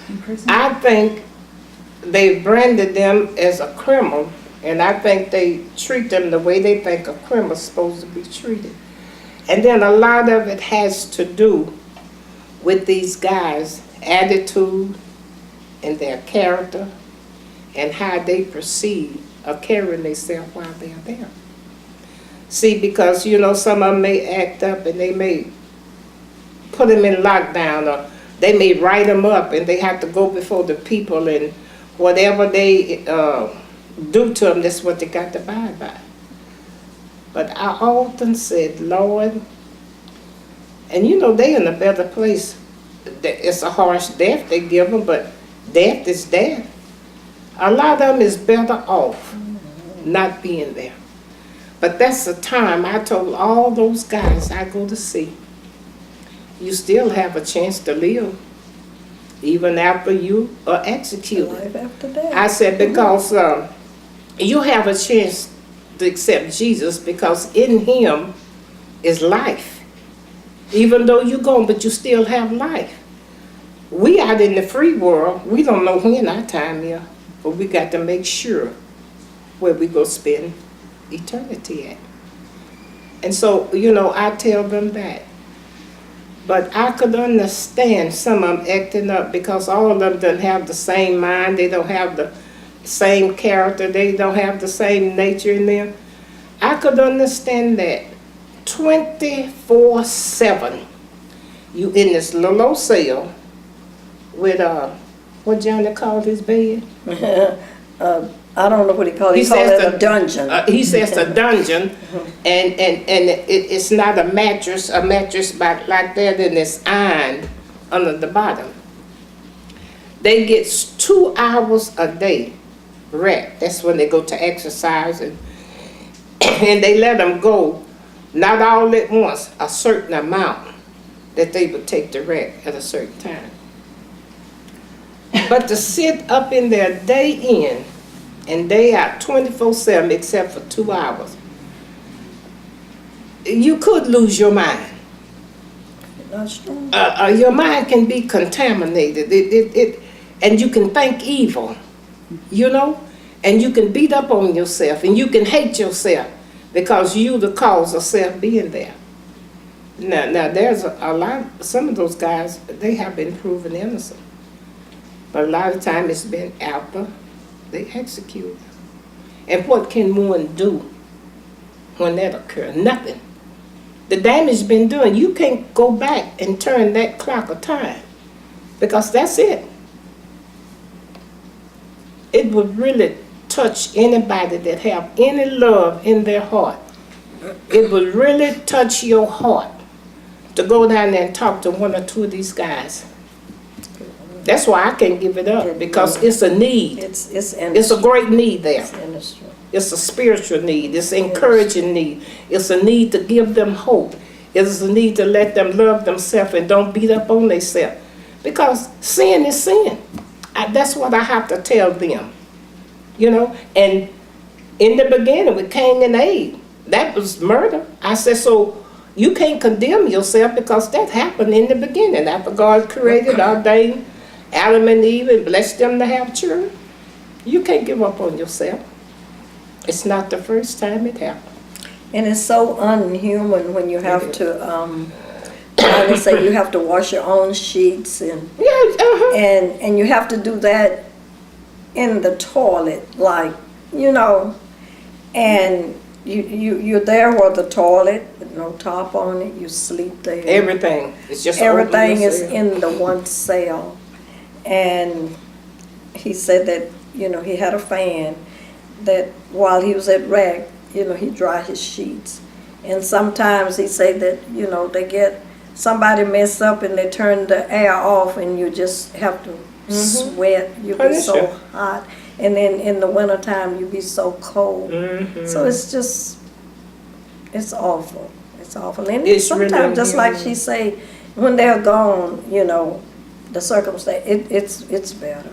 in prison? I think they branded them as a criminal, and I think they treat them the way they think a criminal's supposed to be treated. And then a lot of it has to do with these guys' attitude and their character and how they perceive or carrying themselves while they're there. See, because, you know, some of them may act up and they may put them in lockdown, or they may write them up and they have to go before the people, and whatever they do to them, that's what they got to abide by. But I often said, Lord, and you know, they in a better place. It's a harsh death they give them, but death is death. A lot of them is better off not being there. But that's the time I told all those guys I go to see, you still have a chance to live, even after you are executed. Life after death. I said, because you have a chance to accept Jesus, because in him is life. Even though you're gone, but you still have life. We out in the free world, we don't know when our time is, but we got to make sure where we go spend eternity at. And so, you know, I tell them that. But I could understand some of them acting up, because all of them don't have the same mind, they don't have the same character, they don't have the same nature in them. I could understand that 24/7, you in this little old cell with what Johnny called his bed? I don't know what he called it. He called it a dungeon. He says a dungeon, and it's not a mattress like that, and it's iron under the bottom. They get 2 hours a day rest. That's when they go to exercise, and they let them go, not all at once, a certain amount that they would take the rest at a certain time. But to sit up in there day in and day out, 24/7, except for 2 hours, you could lose your mind. That's true. Your mind can be contaminated. And you can think evil, you know, and you can beat up on yourself, and you can hate yourself because you the cause of self being there. Now there's a lot. Some of those guys, they have been proven innocent, but a lot of time it's been after they execute them. And what can one do when that occurs? Nothing. The damage been done. You can't go back and turn that clock of time, because that's it. It would really touch anybody that have any love in their heart. It would really touch your heart to go down there and talk to one or two of these guys. That's why I can't give it up, because it's a need. It's a great need there. It's a spiritual need. It's an encouraging need. It's a need to give them hope. It's a need to let them love themselves and don't beat up on themselves. Because sin is sin. That's what I have to tell them. You know, and in the beginning with Cain and Abel, that was murder. I said, so you can't condemn yourself, because that happened in the beginning. After God created, ordained Adam and Eve and blessed them to have children. You can't give up on yourself. It's not the first time it happened. And it's so unhuman when you have to, they say you have to wash your own sheets, and and you have to do that in the toilet, like, you know, and you're there with the toilet with no top on it, you sleep there. Everything. It's just everything is in the one cell. And he said that, you know, he had a fan that while he was at rec, you know, he dry his sheets. And sometimes he said that, you know, somebody mess up and they turn the air off, and you just have to sweat. You be so hot. And then in the wintertime, you be so cold. So it's just, it's awful. It's awful. And it's sometimes, really just like she say, when they're gone, you know, the circumstance, it's better.